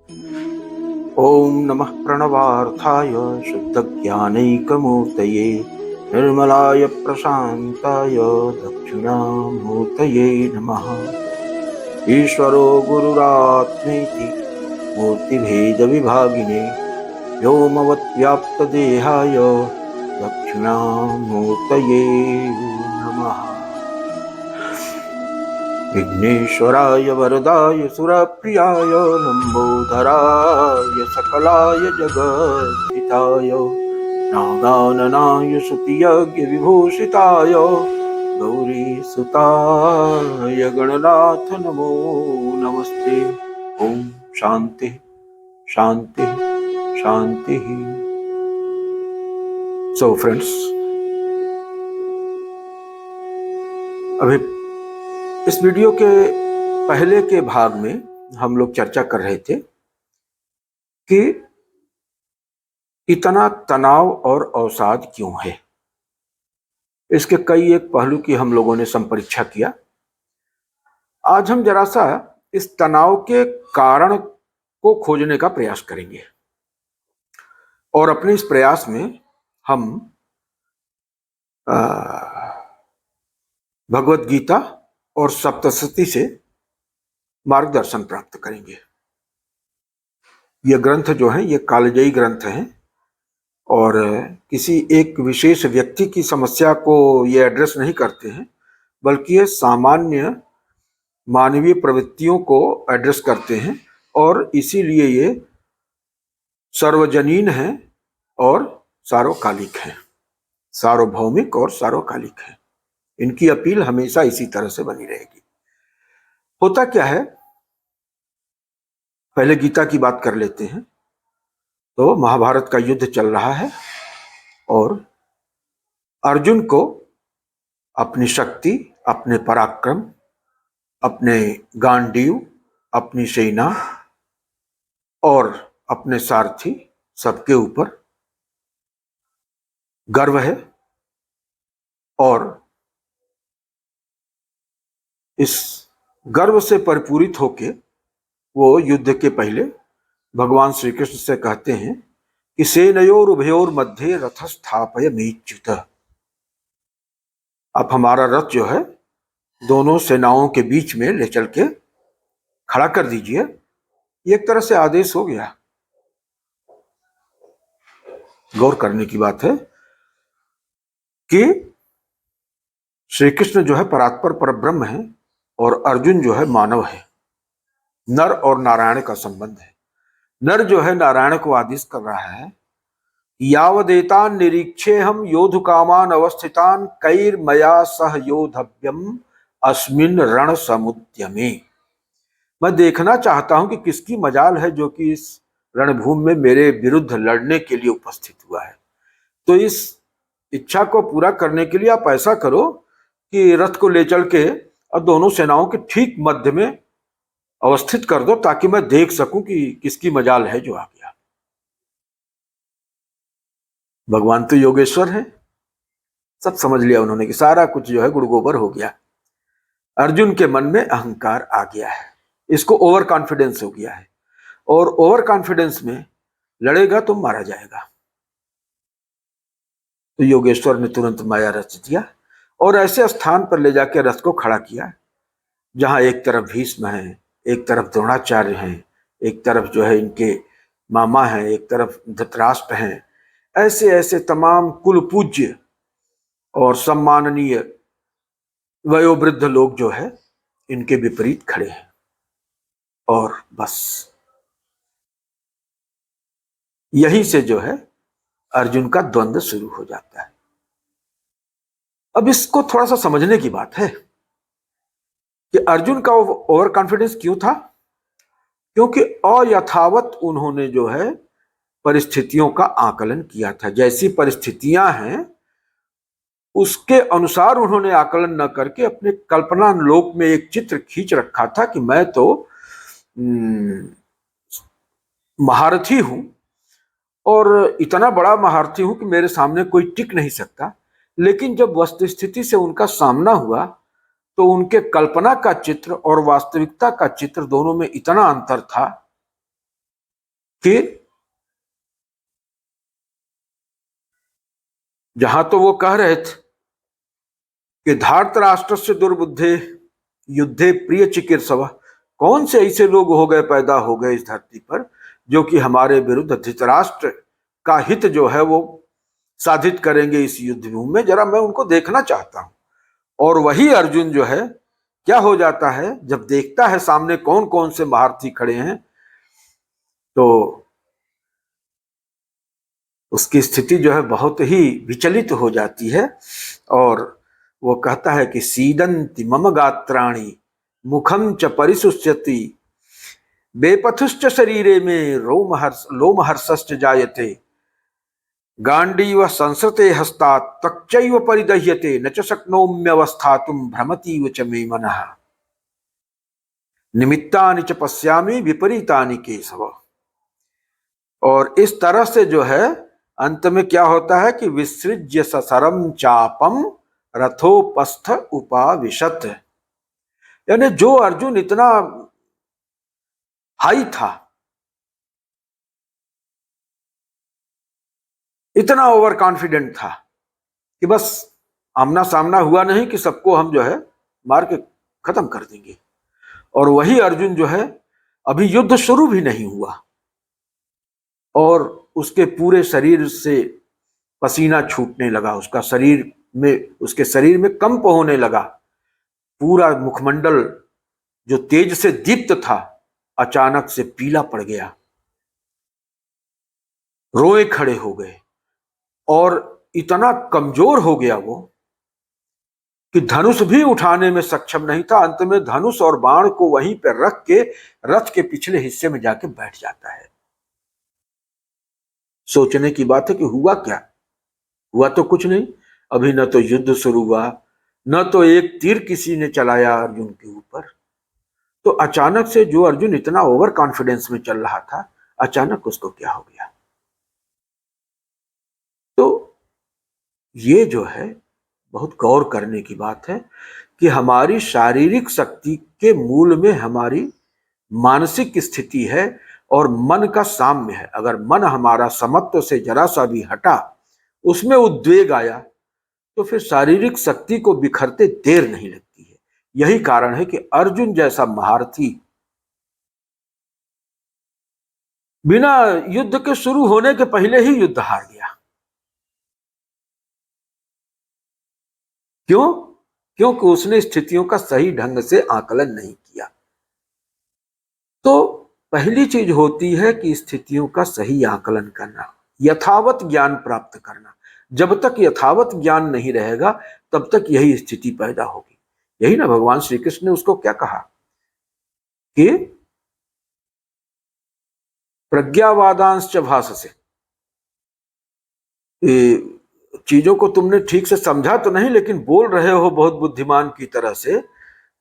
ओम नमः प्रणवार्थाय शुद्धज्ञानैकमूर्तये निर्मलाय प्रशान्ताय दक्षिणामूर्तये नमः। ईश्वरो गुरुरात्मेति मूर्तिभेदविभागिने व्योमवद्व्याप्तदेहाय दक्षिणामूर्तये नमः। विघ्नेश्वराय वरदाय सुरप्रियाय लंबोदराय सकलाय जगद्धिताय नागाननाय सुतियज्ञ विभूषिताय गौरीसुताय गणनाथ नमो नमस्ते। ओम शांति शांति शांति। सो फ्रेंड्स, अभी इस वीडियो के पहले के भाग में हम लोग चर्चा कर रहे थे कि इतना तनाव और अवसाद क्यों है। इसके कई एक पहलू की हम लोगों ने संपरीक्षा किया। आज हम जरा सा इस तनाव के कारण को खोजने का प्रयास करेंगे और अपने इस प्रयास में हम भगवत गीता और सप्तशती से मार्गदर्शन प्राप्त करेंगे। ये ग्रंथ जो हैं ये कालजयी ग्रंथ हैं और किसी एक विशेष व्यक्ति की समस्या को ये एड्रेस नहीं करते हैं, बल्कि ये सामान्य मानवीय प्रवृत्तियों को एड्रेस करते हैं और इसीलिए ये सर्वजनीन हैं और सार्वकालिक हैं, सार्वभौमिक और सार्वकालिक हैं। इनकी अपील हमेशा इसी तरह से बनी रहेगी। होता क्या है, पहले गीता की बात कर लेते हैं। तो महाभारत का युद्ध चल रहा है और अर्जुन को अपनी शक्ति, अपने पराक्रम, अपने गांडीव, अपनी सेना और अपने सारथी सबके ऊपर गर्व है और इस गर्व से परिपूरित होके वो युद्ध के पहले भगवान श्री कृष्ण से कहते हैं कि सेनयोर उभयोर मध्य रथ स्थापय मीच्युत। आप हमारा रथ जो है दोनों सेनाओं के बीच में ले चल के खड़ा कर दीजिए। एक तरह से आदेश हो गया। गौर करने की बात है कि श्री कृष्ण जो है परात्पर परब्रह्म है और अर्जुन जो है मानव है। नर और नारायण का संबंध है। नर जो है नारायण को आदेश कर रहा है, यावदेतान निरीक्षे हम योधु कामान अवस्थितान कैर्मया सह योधव्यम अस्मिन रण समुद्यमे। मैं देखना चाहता हूं कि किसकी मजाल है जो कि इस रणभूमि में मेरे विरुद्ध लड़ने के लिए उपस्थित हुआ है। तो इस इच्छा को पूरा करने के लिए आप ऐसा करो कि रथ को ले चल के और दोनों सेनाओं के ठीक मध्य में अवस्थित कर दो, ताकि मैं देख सकूं कि किसकी मजाल है जो आ गया। भगवान तो योगेश्वर है, सब समझ लिया उन्होंने कि सारा कुछ जो है गुड़ गोबर हो गया। अर्जुन के मन में अहंकार आ गया है, इसको ओवर कॉन्फिडेंस हो गया है और ओवर कॉन्फिडेंस में लड़ेगा तो मारा जाएगा। तो योगेश्वर ने तुरंत माया रच दिया और ऐसे स्थान पर ले जाकर रथ को खड़ा किया जहां एक तरफ भीष्म है, एक तरफ द्रोणाचार्य हैं, एक तरफ जो है इनके मामा हैं, एक तरफ धृतराष्ट्र हैं। ऐसे ऐसे तमाम कुल पूज्य और सम्माननीय वयोवृद्ध लोग जो है इनके विपरीत खड़े हैं और बस यहीं से जो है अर्जुन का द्वंद्व शुरू हो जाता है। अब इसको थोड़ा सा समझने की बात है कि अर्जुन का ओवर कॉन्फिडेंस क्यों था। क्योंकि अयथावत उन्होंने जो है परिस्थितियों का आकलन किया था। जैसी परिस्थितियां हैं उसके अनुसार उन्होंने आकलन न करके अपने कल्पना लोक में एक चित्र खींच रखा था कि मैं तो महारथी हूं और इतना बड़ा महारथी हूं कि मेरे सामने कोई टिक नहीं सकता। लेकिन जब वस्तुस्थिति से उनका सामना हुआ तो उनके कल्पना का चित्र और वास्तविकता का चित्र दोनों में इतना अंतर था कि जहां तो वो कह रहे थे कि धार्तराष्ट्र से दुर्बुद्धे युद्धे प्रिय चिकीर्षव, कौन से ऐसे लोग हो गए, पैदा हो गए इस धरती पर जो कि हमारे विरुद्ध धृतराष्ट्र का हित जो है वो साधित करेंगे इस युद्ध भूमि में, जरा मैं उनको देखना चाहता हूं। और वही अर्जुन जो है क्या हो जाता है, जब देखता है सामने कौन कौन से महारथी खड़े हैं, तो उसकी स्थिति जो है बहुत ही विचलित हो जाती है। और वो कहता है कि सीदंति मम गात्राणि मुखम च परिशुष्यति बेपथुश्च शरीरे में लोमहर्षश्च जायते गांडीव संसृते हस्तात् त्वक्चैव परिदह्यते न च शक्नोम्यवस्थातुं भ्रमतीव च मे मनः निमित्तानि च पश्यामि विपरीतानि केशव। और इस तरह से जो है अंत में क्या होता है कि विसृज्य ससरम चापम रथोपस्थ उपाविशत, यानी जो अर्जुन इतना हाई था, इतना ओवर कॉन्फिडेंट था कि बस आमना सामना हुआ नहीं कि सबको हम जो है मार के खत्म कर देंगे, और वही अर्जुन जो है अभी युद्ध शुरू भी नहीं हुआ और उसके पूरे शरीर से पसीना छूटने लगा, उसके शरीर में कंप होने लगा, पूरा मुखमंडल जो तेज से दीप्त था अचानक से पीला पड़ गया, रोए खड़े हो गए और इतना कमजोर हो गया वो कि धनुष भी उठाने में सक्षम नहीं था। अंत में धनुष और बाण को वहीं पर रख के रथ के पिछले हिस्से में जाके बैठ जाता है। सोचने की बात है कि हुआ क्या? हुआ तो कुछ नहीं, अभी न तो युद्ध शुरू हुआ, न तो एक तीर किसी ने चलाया अर्जुन के ऊपर, तो अचानक से जो अर्जुन इतना ओवर कॉन्फिडेंस में चल रहा था, अचानक उसको क्या हो गया? तो ये जो है बहुत गौर करने की बात है कि हमारी शारीरिक शक्ति के मूल में हमारी मानसिक स्थिति है और मन का साम्य है। अगर मन हमारा समत्व से जरा सा भी हटा, उसमें उद्वेग आया, तो फिर शारीरिक शक्ति को बिखरते देर नहीं लगती है। यही कारण है कि अर्जुन जैसा महारथी बिना युद्ध के शुरू होने के पहले ही युद्ध हार गया। क्यों? क्योंकि उसने स्थितियों का सही ढंग से आकलन नहीं किया। तो पहली चीज होती है कि स्थितियों का सही आकलन करना, यथावत ज्ञान प्राप्त करना। जब तक यथावत ज्ञान नहीं रहेगा तब तक यही स्थिति पैदा होगी। यही ना भगवान श्री कृष्ण ने उसको क्या कहा कि प्रज्ञावादांश भाषसे, चीजों को तुमने ठीक से समझा तो नहीं लेकिन बोल रहे हो बहुत बुद्धिमान की तरह से,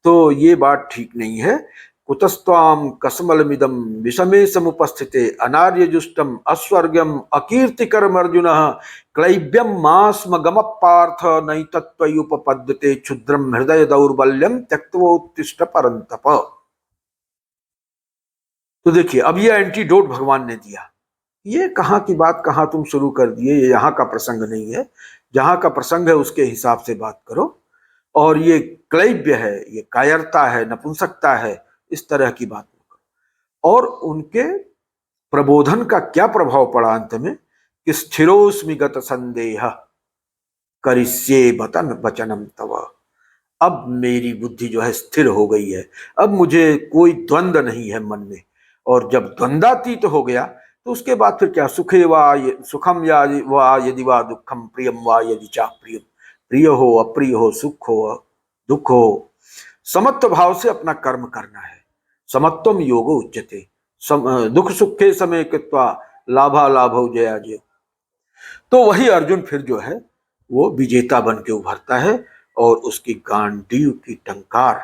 तो ये बात ठीक नहीं है। कुतस्त्वाम कसमलमिदम विषमे समुपस्थिते अनार्यजुष्टम अस्वर्गम अकीर्तिकरम अर्जुन क्लैब्यम मास्म गम पार्थ नैतत्त्वयुपपद्यते क्षुद्रम हृदय दौर्बल्यम त्यक्त्वोत्तिष्ठ परंतप। तो देखिए अब ये एंटीडोट भगवान ने दिया। ये कहाँ की बात कहाँ तुम शुरू कर दिए, ये यहाँ का प्रसंग नहीं है। जहाँ का प्रसंग है उसके हिसाब से बात करो। और ये क्लैब्य है, ये कायरता है, नपुंसकता है, इस तरह की बात मत करो। और उनके प्रबोधन का क्या प्रभाव पड़ा अंत में कि स्थिरोस्मि गत संदेह करिष्ये बतन वचनम तव। अब मेरी बुद्धि जो है स्थिर हो गई है, अब मुझे कोई द्वंद्व नहीं है मन में। और जब द्वंद्वातीत हो गया तो उसके बाद फिर क्या, सुखे वा सुखम या वा यदि वा दुखम प्रियम वा यदि चा प्रियम, प्रिय हो अप्रिय हो, सुख हो दुख हो, समत्व भाव से अपना कर्म करना है। समत्वम योगो उच्यते, दुख सुखे समय कृत्वा लाभा लाभो जया जय। तो वही अर्जुन फिर जो है वो विजेता बन के उभरता है और उसकी गांडीव की टंकार,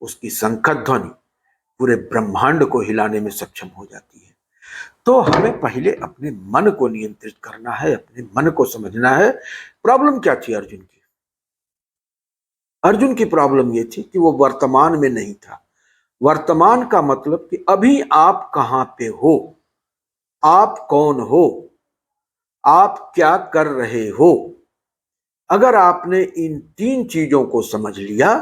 उसकी शंखध्वनि पूरे ब्रह्मांड को हिलाने में सक्षम हो जाती है। तो हमें पहले अपने मन को नियंत्रित करना है, अपने मन को समझना है। प्रॉब्लम क्या थी अर्जुन की? अर्जुन की प्रॉब्लम ये थी कि वो वर्तमान में नहीं था। वर्तमान का मतलब कि अभी आप कहां पे हो, आप कौन हो, आप क्या कर रहे हो। अगर आपने इन 3 चीजों को समझ लिया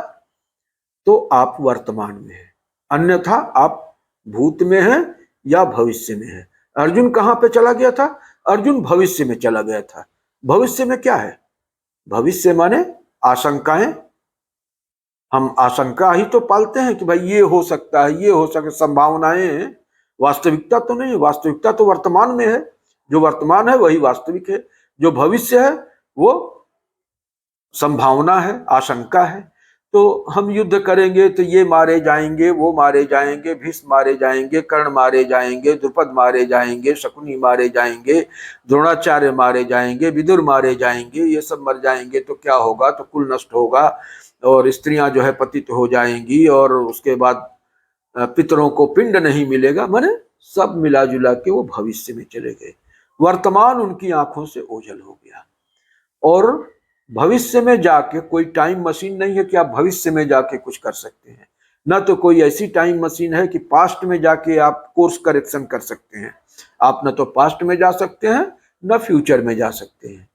तो आप वर्तमान में हैं, अन्यथा आप भूत में हैं या भविष्य में हैं। अर्जुन कहां पे चला गया था? अर्जुन भविष्य में चला गया था। भविष्य में क्या है? भविष्य माने आशंकाएं। हम आशंका ही तो पालते हैं कि भाई ये हो सकता है, ये हो सकता है, संभावनाएं हैं। वास्तविकता तो नहीं है। वास्तविकता तो वर्तमान में है। जो वर्तमान है वही वास्तविक है। जो भविष्य है वो संभावना है, आशंका है। तो हम युद्ध करेंगे तो ये मारे जाएंगे, वो मारे जाएंगे, भीष्म मारे जाएंगे, कर्ण मारे जाएंगे, द्रुपद मारे जाएंगे, शकुनी मारे जाएंगे, द्रोणाचार्य मारे जाएंगे, विदुर मारे जाएंगे, ये सब मर जाएंगे तो क्या होगा? तो कुल नष्ट होगा और स्त्रियां जो है पतित हो जाएंगी और उसके बाद पितरों को पिंड नहीं मिलेगा। माने सब मिला जुला के वो भविष्य में चले गए। वर्तमान उनकी आंखों से ओझल हो गया। और भविष्य में जाके कोई टाइम मशीन नहीं है कि आप भविष्य में जाके कुछ कर सकते हैं। ना तो कोई ऐसी टाइम मशीन है कि पास्ट में जाके आप कोर्स करेक्शन कर सकते हैं। आप न तो पास्ट में जा सकते हैं न फ्यूचर में जा सकते हैं।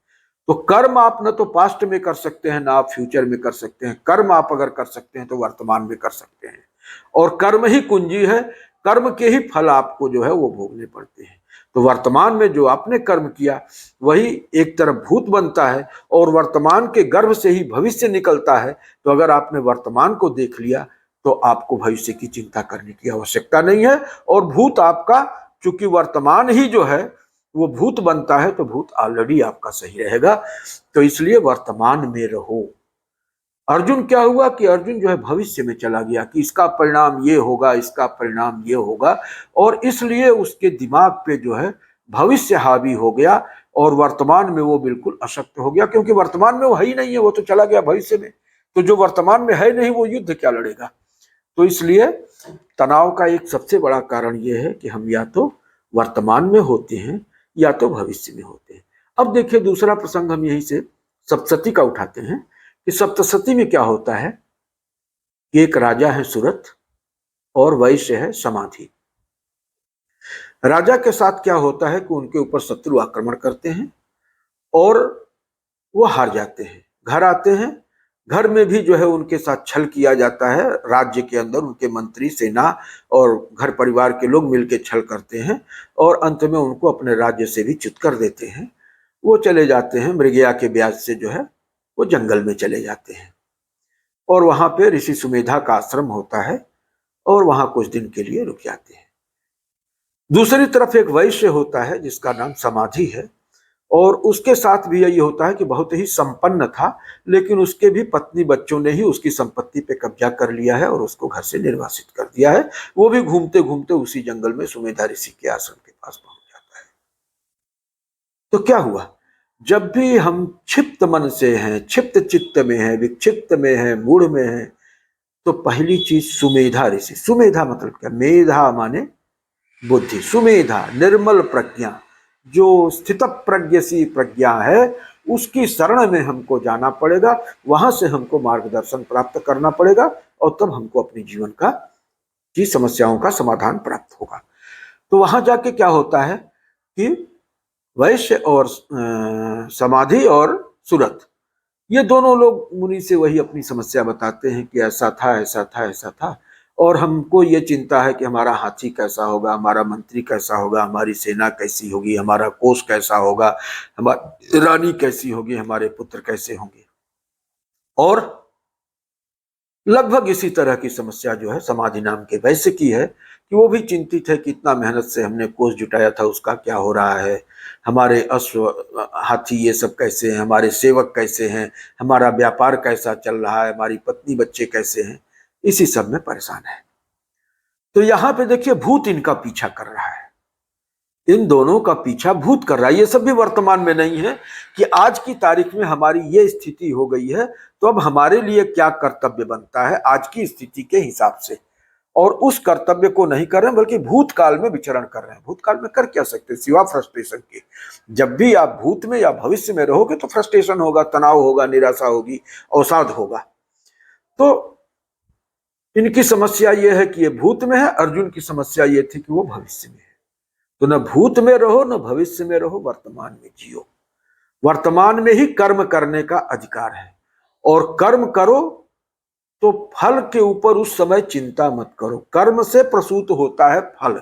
तो कर्म आप न तो पास्ट में कर सकते हैं ना आप फ्यूचर में कर सकते हैं। कर्म आप अगर कर सकते हैं तो वर्तमान में कर सकते हैं। और कर्म ही कुंजी है। कर्म के ही फल आपको जो है वो भोगने पड़ते हैं। तो वर्तमान में जो आपने कर्म किया वही एक तरफ भूत बनता है और वर्तमान के गर्भ से ही भविष्य निकलता है। तो अगर आपने वर्तमान को देख लिया तो आपको भविष्य की चिंता करने की आवश्यकता नहीं है। और भूत आपका, चूंकि वर्तमान ही जो है वो भूत बनता है, तो भूत ऑलरेडी आपका सही रहेगा। तो इसलिए वर्तमान में रहो। अर्जुन क्या हुआ कि अर्जुन जो है भविष्य में चला गया कि इसका परिणाम ये होगा, इसका परिणाम ये होगा। और इसलिए उसके दिमाग पे जो है भविष्य हावी हो गया और वर्तमान में वो बिल्कुल अशक्त हो गया, क्योंकि वर्तमान में वो है ही नहीं है, वो तो चला गया भविष्य में। तो जो वर्तमान में है नहीं वो युद्ध क्या लड़ेगा? तो इसलिए तनाव का एक सबसे बड़ा कारण ये है कि हम या तो वर्तमान में होते हैं या तो भविष्य में होते हैं। अब देखिए दूसरा प्रसंग हम यहीं से सप्तशती का उठाते हैं कि सप्तशती में क्या होता है कि एक राजा है सुरथ और वैश्य है समाधि। राजा के साथ क्या होता है कि उनके ऊपर शत्रु आक्रमण करते हैं और वो हार जाते हैं। घर आते हैं, घर में भी जो है उनके साथ छल किया जाता है। राज्य के अंदर उनके मंत्री, सेना और घर परिवार के लोग मिलकर छल करते हैं और अंत में उनको अपने राज्य से भी च्युत कर देते हैं। वो चले जाते हैं मृगया के ब्याज से जो है वो जंगल में चले जाते हैं और वहां पे ऋषि सुमेधा का आश्रम होता है और वहां कुछ दिन के लिए रुक जाते हैं। दूसरी तरफ एक वैश्य होता है जिसका नाम समाधि है और उसके साथ भी यही होता है कि बहुत ही संपन्न था, लेकिन उसके भी पत्नी बच्चों ने ही उसकी संपत्ति पे कब्जा कर लिया है और उसको घर से निर्वासित कर दिया है। वो भी घूमते घूमते उसी जंगल में सुमेधा ऋषि के आश्रम के पास पहुंच जाता है। तो क्या हुआ? जब भी हम क्षिप्त मन से हैं, क्षिप्त चित्त में हैं, विक्षिप्त में हैं, मूढ़ में हैं, तो पहली चीज सुमेधा ऋषि। सुमेधा मतलब क्या? मेधा माने बुद्धि, सुमेधा निर्मल प्रज्ञा, जो स्थित प्रज्ञ सी प्रज्ञा है, उसकी शरण में हमको जाना पड़ेगा। वहां से हमको मार्गदर्शन प्राप्त करना पड़ेगा और तब हमको अपने जीवन की समस्याओं का समाधान प्राप्त होगा। तो वहां जाके क्या होता है कि वैश्य और समाधि और सुरथ, ये दोनों लोग मुनि से वही अपनी समस्या बताते हैं कि ऐसा था, ऐसा था, ऐसा था और हमको ये चिंता है कि हमारा हाथी कैसा होगा, हमारा मंत्री कैसा होगा, हमारी सेना कैसी होगी, हमारा कोष कैसा होगा, हमारी रानी कैसी होगी, हमारे पुत्र कैसे होंगे। और लगभग इसी तरह की समस्या जो है समाधि नाम के वैश्य की है कि वो भी चिंतित है कि इतना मेहनत से हमने कोष जुटाया था उसका क्या हो रहा है, हमारे अश्व हाथी ये सब कैसे हैं, हमारे सेवक कैसे हैं, हमारा व्यापार कैसा चल रहा है, हमारी पत्नी बच्चे कैसे हैं, इसी सब में परेशान है। तो यहाँ पे देखिए भूत इनका पीछा कर रहा है, इन दोनों का पीछा भूत कर रहा है। ये सब भी वर्तमान में नहीं है कि आज की तारीख में हमारी ये स्थिति हो गई है तो अब हमारे लिए क्या कर्तव्य बनता है आज की स्थिति के हिसाब से, और उस कर्तव्य को नहीं कर रहे हैं बल्कि भूतकाल में विचरण कर रहे हैं। भूतकाल में कर क्या सकते हैं सिवा फ्रस्ट्रेशन के? जब भी आप भूत में या भविष्य में रहोगे तो फ्रस्ट्रेशन होगा, तनाव होगा, निराशा होगी, अवसाद होगा। तो इनकी समस्या ये है कि ये भूत में है, अर्जुन की समस्या ये थी कि वो भविष्य में है। तो न भूत में रहो न भविष्य में रहो, वर्तमान में जियो। वर्तमान में ही कर्म करने का अधिकार है, और कर्म करो तो फल के ऊपर उस समय चिंता मत करो। कर्म से प्रसूत होता है फल,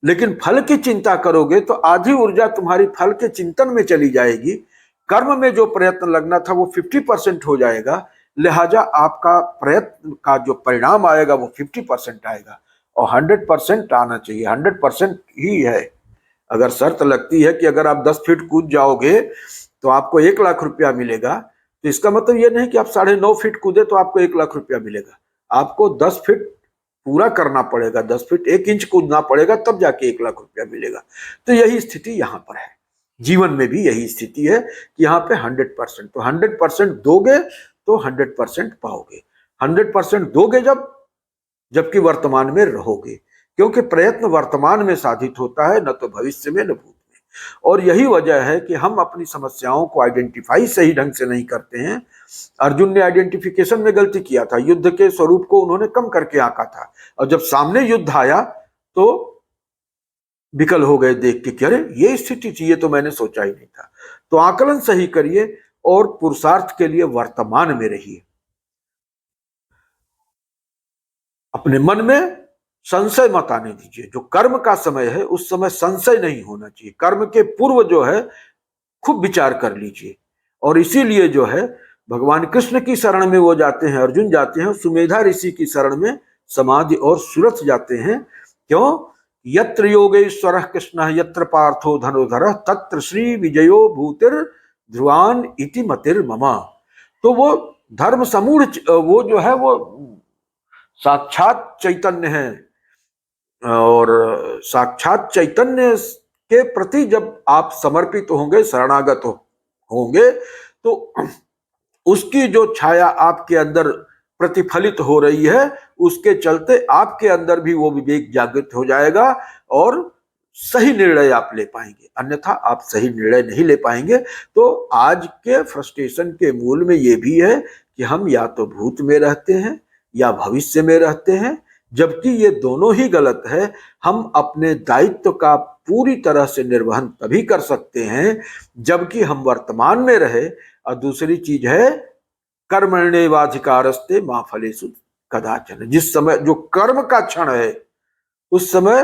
लेकिन फल की चिंता करोगे तो आधी ऊर्जा तुम्हारी फल के चिंतन में चली जाएगी। कर्म में जो प्रयत्न लगना था वो 50% हो जाएगा, लिहाजा आपका प्रयत्न का जो परिणाम आएगा वो 50% आएगा, और 100% आना चाहिए। 100% ही है। अगर शर्त लगती है कि अगर आप 10 फीट कूद जाओगे तो आपको 1 लाख रुपया मिलेगा, तो इसका मतलब ये नहीं कि आप 9.5 फीट कूदे तो आपको 1 लाख रुपया मिलेगा। आपको 10 फीट पूरा करना पड़ेगा, 10 फीट 1 इंच कूदना पड़ेगा, तब जाके 1 लाख रुपया मिलेगा। तो यही स्थिति यहाँ पर है, जीवन में भी यही स्थिति है कि यहाँ पे 100%, तो 100% दोगे तो 100% पाओगे। 100% दोगे जबकि वर्तमान में रहोगे, क्योंकि प्रयत्न वर्तमान में साधित होता है, न तो भविष्य में न भूत में। और यही वजह है कि हम अपनी समस्याओं को आइडेंटिफाई सही ढंग से नहीं करते हैं। अर्जुन ने आइडेंटिफिकेशन में गलती किया था, युद्ध के स्वरूप को उन्होंने कम करके आंका था, और जब सामने युद्ध आया तो विकल हो गए देख के कि अरे ये स्थिति थी, ये तो मैंने सोचा ही नहीं था। तो आकलन सही करिए और पुरुषार्थ के लिए वर्तमान में रहिए। अपने मन में संशय मत आने दीजिए। जो कर्म का समय है उस समय संशय नहीं होना चाहिए। कर्म के पूर्व जो है खूब विचार कर लीजिए, और इसीलिए जो है भगवान कृष्ण की शरण में वो जाते हैं, अर्जुन जाते हैं, सुमेधा ऋषि की शरण में समाधि और सुरथ जाते हैं। क्यों? यत्र योगेश्वरः कृष्णः यत्र पार्थो धनुर्धरः तत्र श्री विजयो भूतिर ध्रुवान इति मतिर्मम। तो वो धर्म समूढ़, वो जो है वो साक्षात चैतन्य है, और साक्षात चैतन्य के प्रति जब आप समर्पित होंगे, शरणागत होंगे, तो उसकी जो छाया आपके अंदर प्रतिफलित हो रही है, उसके चलते आपके अंदर भी वो विवेक जागृत हो जाएगा और सही निर्णय आप ले पाएंगे, अन्यथा आप सही निर्णय नहीं ले पाएंगे। तो आज के फ्रस्ट्रेशन के मूल में ये भी है कि हम या तो भूत में रहते हैं या भविष्य में रहते हैं, जबकि ये दोनों ही गलत है। हम अपने दायित्व का पूरी तरह से निर्वहन तभी कर सकते हैं जबकि हम वर्तमान में रहे। और दूसरी चीज है कर्मण्येवाधिकारस्ते मा फलेषु कदाचन। जिस समय जो कर्म का क्षण है उस समय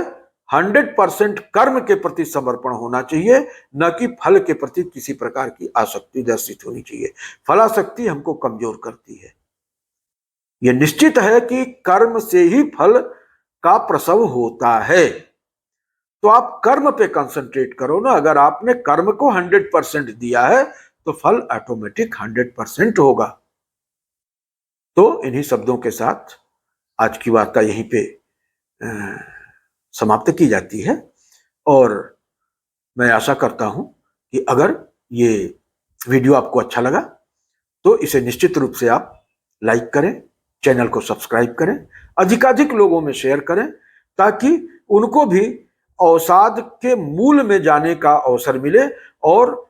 100% कर्म के प्रति समर्पण होना चाहिए, न कि फल के प्रति किसी प्रकार की आसक्ति दर्शित होनी चाहिए। फलासक्ति हमको कमजोर करती है। यह निश्चित है कि कर्म से ही फल का प्रसव होता है, तो आप कर्म पे कंसंट्रेट करो ना। अगर आपने कर्म को 100% दिया है तो फल ऑटोमेटिक 100% होगा। तो इन्हीं शब्दों के साथ आज की वार्ता यहीं पे समाप्त की जाती है, और मैं आशा करता हूं कि अगर ये वीडियो आपको अच्छा लगा तो इसे निश्चित रूप से आप लाइक करें, चैनल को सब्सक्राइब करें, अधिकाधिक लोगों में शेयर करें, ताकि उनको भी अवसाद के मूल में जाने का अवसर मिले और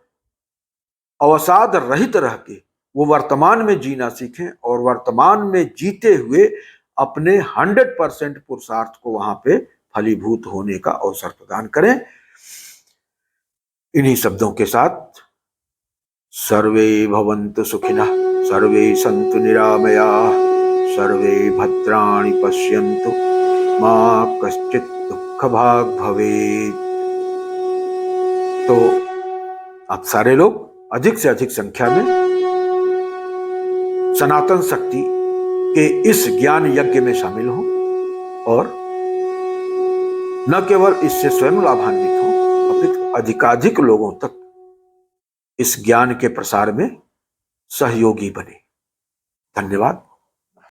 अवसाद रहित रह के वो वर्तमान में जीना सीखें, और वर्तमान में जीते हुए अपने 100% पुरुषार्थ को वहां पे फलीभूत होने का अवसर प्रदान करें। इन्हीं शब्दों के साथ सर्वे भवन्तु सुखिनः, सर्वे सन्तु निरामयाः, सर्वे भद्राणि पश्यन्तु, मा कश्चित् दुःखभाग् भवेत्। तो आप सारे लोग अधिक से अधिक संख्या में सनातन शक्ति के इस ज्ञान यज्ञ में शामिल हों, और न केवल इससे स्वयं लाभान्वित हों, अपितु अधिकाधिक लोगों तक इस ज्ञान के प्रसार में सहयोगी बने। धन्यवाद।